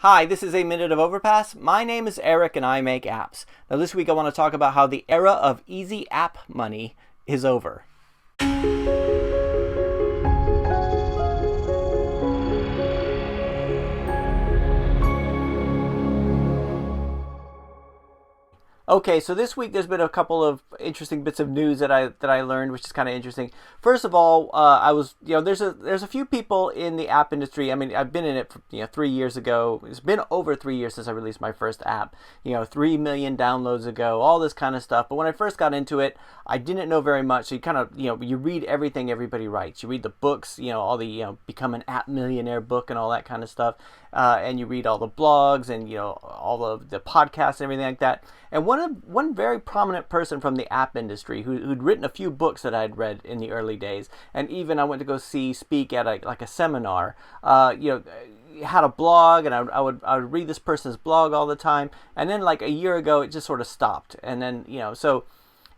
Hi, this is a Minute of Overpass. My name is Eric and I make apps. Now, this week I want to talk about how the era of easy app money is over. Okay, so this week there's been a couple of interesting bits of news that I learned, which is kind of interesting. First of all, I was there's a few people in the app industry. I mean, I've been in it for 3 years ago. It's been over 3 years since I released my first app. 3 million downloads ago, all this kind of stuff. But when I first got into it, I didn't know very much. So you kind of you read everything everybody writes. You read the books, all the become an app millionaire book and all that kind of stuff. And you read all the blogs and all of the podcasts and everything like that. And one very prominent person from the app industry who'd written a few books that I'd read in the early days, and even I went to go speak at a seminar. Had a blog, and I would read this person's blog all the time. And then like a year ago, it just sort of stopped. And then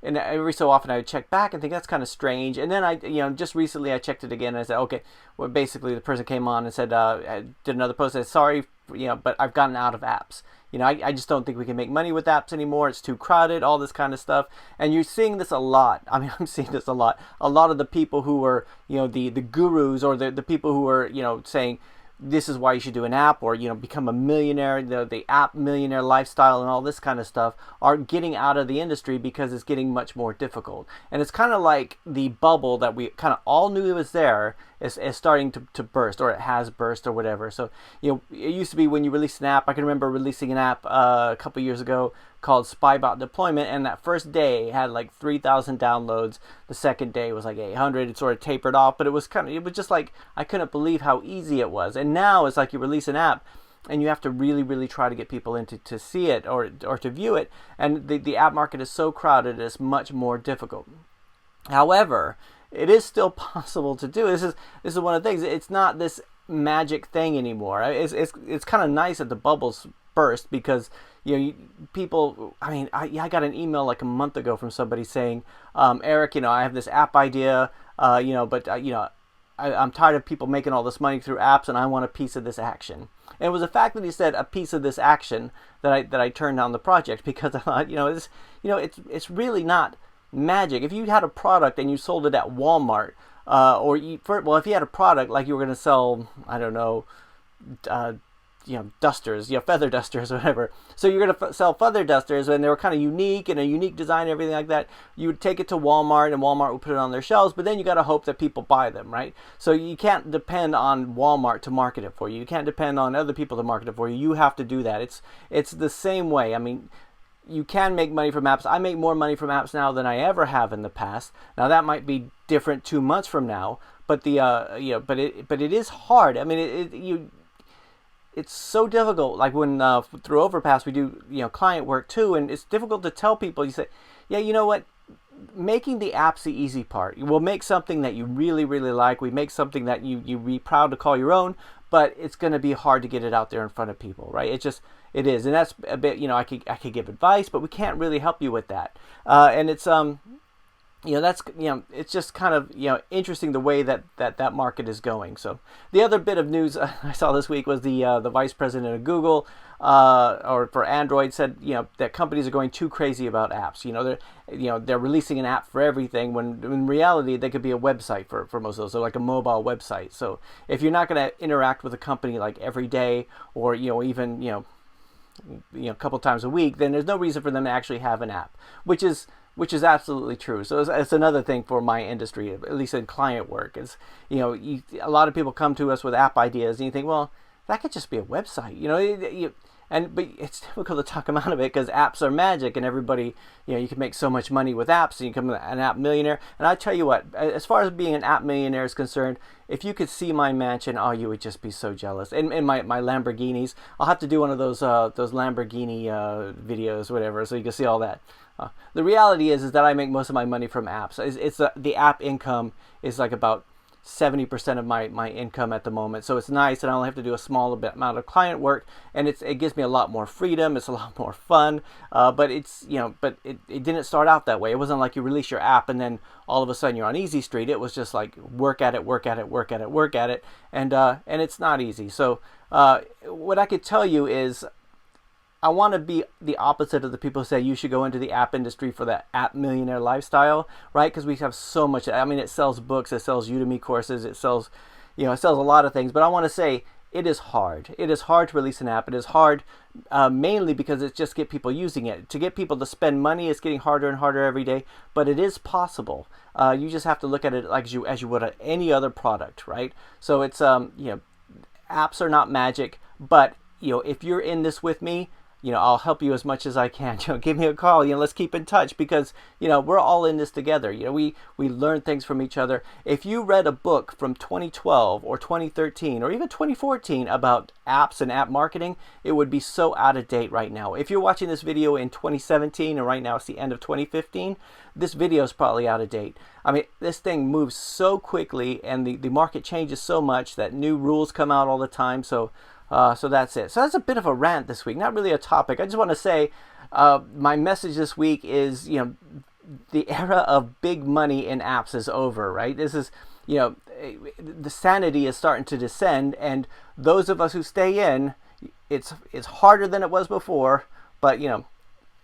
and every so often I would check back and think that's kind of strange. And then just recently I checked it again and I said, okay, well, basically the person came on and said, I did another post and said, sorry, but I've gotten out of apps. I just don't think we can make money with apps anymore. It's too crowded, all this kind of stuff. And you're seeing this a lot. I mean, I'm seeing this a lot. A lot of the people who are, the gurus, or the people who are, saying, this is why you should do an app, or become a millionaire, the app millionaire lifestyle and all this kind of stuff, are getting out of the industry because it's getting much more difficult. And it's kind of like the bubble that we kind of all knew was there is starting to burst, or it has burst, or whatever. So it used to be when you release an app. I can remember releasing an app a couple years ago called Spybot Deployment, and that first day had like 3,000 downloads. The second day was like 800. It sort of tapered off, but it was just like, I couldn't believe how easy it was. And now it's like you release an app and you have to really, really try to get people in to see it, or to view it. And the app market is so crowded, it's much more difficult. However, it is still possible to do. This is one of the things. It's not this magic thing anymore. It's kind of nice that the bubbles burst, because people. I mean, I got an email like a month ago from somebody saying, Eric, I have this app idea, but I'm tired of people making all this money through apps, and I want a piece of this action. And it was the fact that he said a piece of this action that I turned down the project, because I thought, it's really not magic. If you had a product and you sold it at Walmart, if you had a product like you were going to sell, I don't know, dusters, feather dusters or whatever. So you're going to sell feather dusters, and they were kind of unique and a unique design and everything like that. You would take it to Walmart, and Walmart would put it on their shelves, but then you got to hope that people buy them, right? So you can't depend on Walmart to market it for you. You can't depend on other people to market it for you. You have to do that. It's the same way. I mean, you can make money from apps. I make more money from apps now than I ever have in the past. Now that might be different 2 months from now, but but it is hard. I mean, it's so difficult. Like when through Overpass we do client work too, and it's difficult to tell people. You say, yeah, you know what? Making the app's the easy part. We'll make something that you really, really like. We make something that you be proud to call your own, but it's going to be hard to get it out there in front of people, right? It is, and that's a bit. I could give advice, but we can't really help you with that. And it's it's just kind of interesting the way that market is going. So the other bit of news I saw this week was the vice president of Google, or for Android, said that companies are going too crazy about apps. They're releasing an app for everything, when in reality they could be a website for most of those, so like a mobile website. So if you're not going to interact with a company like every day, or even a couple times a week, then there's no reason for them to actually have an app, which is absolutely true. So it's another thing for my industry, at least in client work, is a lot of people come to us with app ideas, and you think, well, that could just be a website, but it's difficult to talk them out of it, because apps are magic, and everybody, you can make so much money with apps, and you become an app millionaire. And I tell you what, as far as being an app millionaire is concerned, if you could see my mansion, oh, you would just be so jealous. And my Lamborghinis, I'll have to do one of those Lamborghini videos, whatever, so you can see all that. The reality is that I make most of my money from apps. The app income is like about 70% of my income at the moment. So it's nice, and I only have to do a small amount of client work, and it gives me a lot more freedom. It's a lot more fun. But it's, but it didn't start out that way. It wasn't like you release your app and then all of a sudden you're on easy street. It was just like work at it, work at it, work at it, work at it, and it's not easy. So what I could tell you is, I want to be the opposite of the people who say you should go into the app industry for that app millionaire lifestyle, right? Because we have so much. I mean, it sells books, it sells Udemy courses, it sells, it sells a lot of things. But I want to say it is hard. It is hard to release an app. It is hard mainly because it's just get people using it. To get people to spend money, it's getting harder and harder every day. But it is possible. You just have to look at it like as you would at any other product, right? So it's apps are not magic, but if you're in this with me, I'll help you as much as I can. Give me a call. Let's keep in touch, because we're all in this together. We learn things from each other. If you read a book from 2012 or 2013 or even 2014 about apps and app marketing, it would be so out of date right now. If you're watching this video in 2017 and right now it's the end of 2015, this video is probably out of date. I mean, this thing moves so quickly, and the market changes so much that new rules come out all the time. So that's it. So that's a bit of a rant this week, not really a topic. I just want to say my message this week is, the era of big money in apps is over, right? This is, the sanity is starting to descend, and those of us who stay in, it's harder than it was before, but,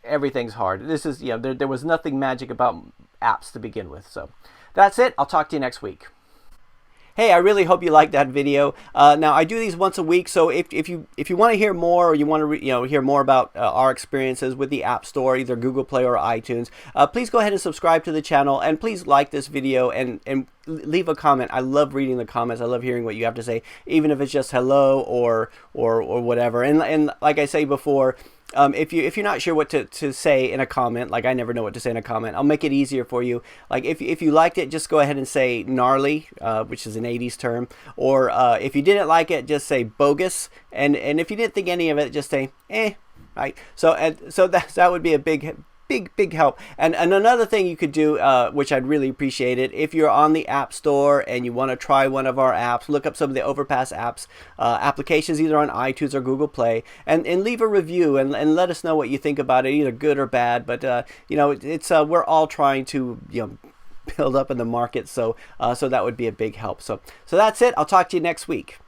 everything's hard. This is, there was nothing magic about apps to begin with. So that's it. I'll talk to you next week. Hey, I really hope you liked that video. Now, I do these once a week, so if you want to hear more, or you want to hear more about our experiences with the App Store, either Google Play or iTunes, please go ahead and subscribe to the channel, and please like this video and leave a comment. I love reading the comments. I love hearing what you have to say, even if it's just hello or whatever. And like I say before, if you're not sure what to say in a comment, like I never know what to say in a comment, I'll make it easier for you. Like if you liked it, just go ahead and say gnarly, which is an 80s term, or if you didn't like it, just say bogus, and if you didn't think any of it, just say right? So that would be a big help. And another thing you could do, which I'd really appreciate it, if you're on the App Store and you want to try one of our apps, look up some of the Overpass apps applications, either on iTunes or Google Play, and leave a review and let us know what you think about it, either good or bad. But it's we're all trying to build up in the market, so that would be a big help. So that's it. I'll talk to you next week.